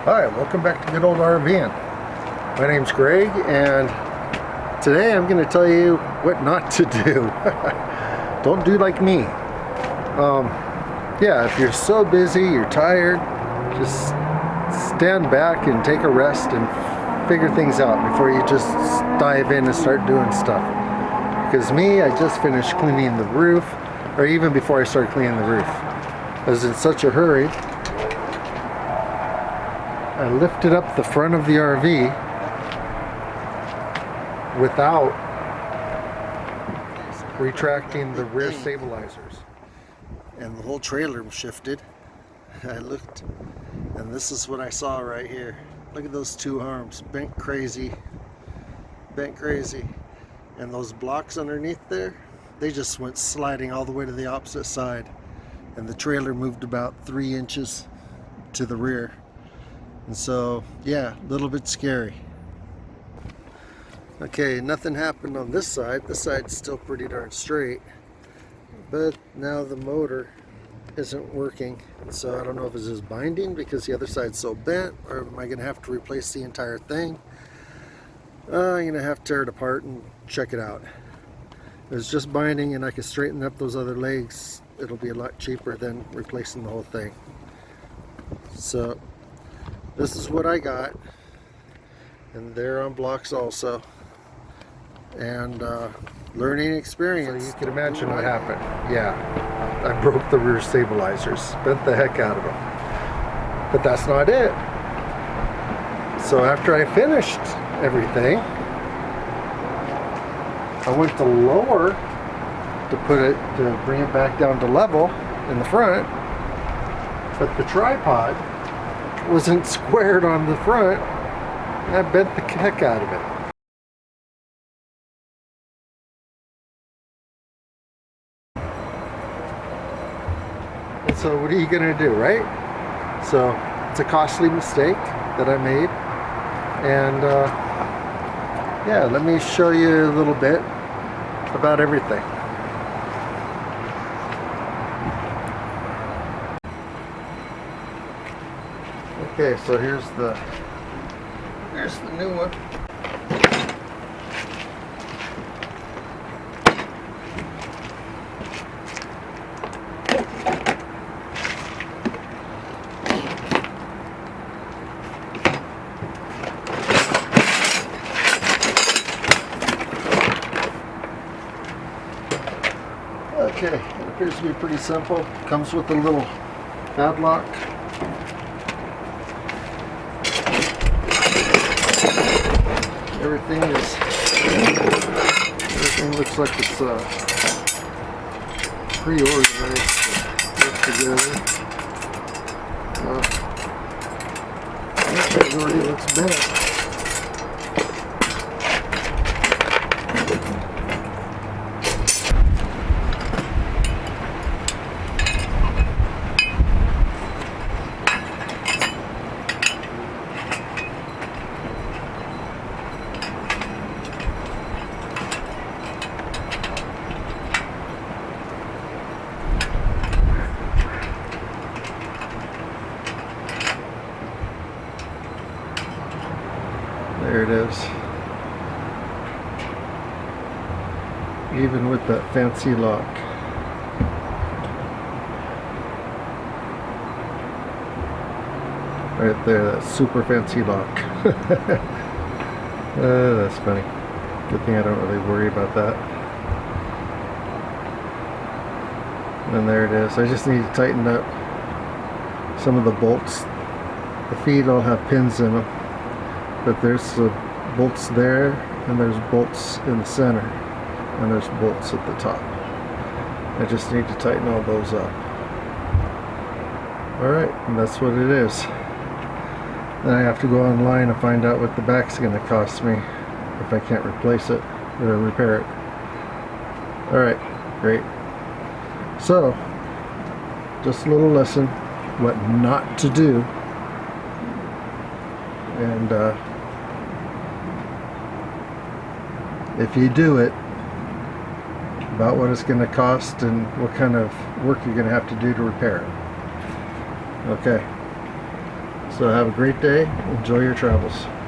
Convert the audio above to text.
Hi, welcome back to Good Old RVing. My name's Greg, and today I'm going to tell you what not to do. Don't do like me. Yeah, if you're so busy, you're tired, just stand back and take a rest and figure things out before you just dive in and start doing stuff. Because me, I just finished cleaning the roof, or even before I started cleaning the roof. I was in such a hurry, I lifted up the front of the RV without retracting the rear stabilizers. And the whole trailer shifted. I looked, and this is what I saw right here. Look at those two arms, bent crazy. And those blocks underneath there, they just went sliding all the way to the opposite side. And the trailer moved about 3 inches to the rear. And so, yeah, a little bit scary. Okay, nothing happened on this side. This side's still pretty darn straight. But now the motor isn't working. And so I don't know if it's just binding because the other side's so bent, or am I going to have to replace the entire thing? I'm going to have to tear it apart and check it out. If it's just binding and I can straighten up those other legs, it'll be a lot cheaper than replacing the whole thing. So this is what I got, and they're on blocks also, and learning experience. So you can imagine what happened. Yeah, I broke the rear stabilizers, bent the heck out of them, but that's not it. So after I finished everything, I went to lower to bring it back down to level in the front, but the tripod wasn't squared on the front, and I bent the heck out of it. And so what are you gonna do, right? So it's a costly mistake that I made, and yeah, let me show you a little bit about everything. Okay, so here's the new one. Okay, it appears to be pretty simple. Comes with a little padlock. Everything looks like it's pre-organized to work together. It already looks bad. There it is. Even with that fancy lock. Right there, that super fancy lock. That's funny. Good thing I don't really worry about that. And there it is. I just need to tighten up some of the bolts. The feet all have pins in them. But there's bolts there, and there's bolts in the center, and there's bolts at the top. I just need to tighten all those up. Alright, and that's what it is. Then I have to go online and find out what the back's going to cost me if I can't replace it or repair it. Alright, great. So, just a little lesson, what not to do. And if you do it, about what it's going to cost and what kind of work you're going to have to do to repair it. Okay, So have a great day. Enjoy your travels.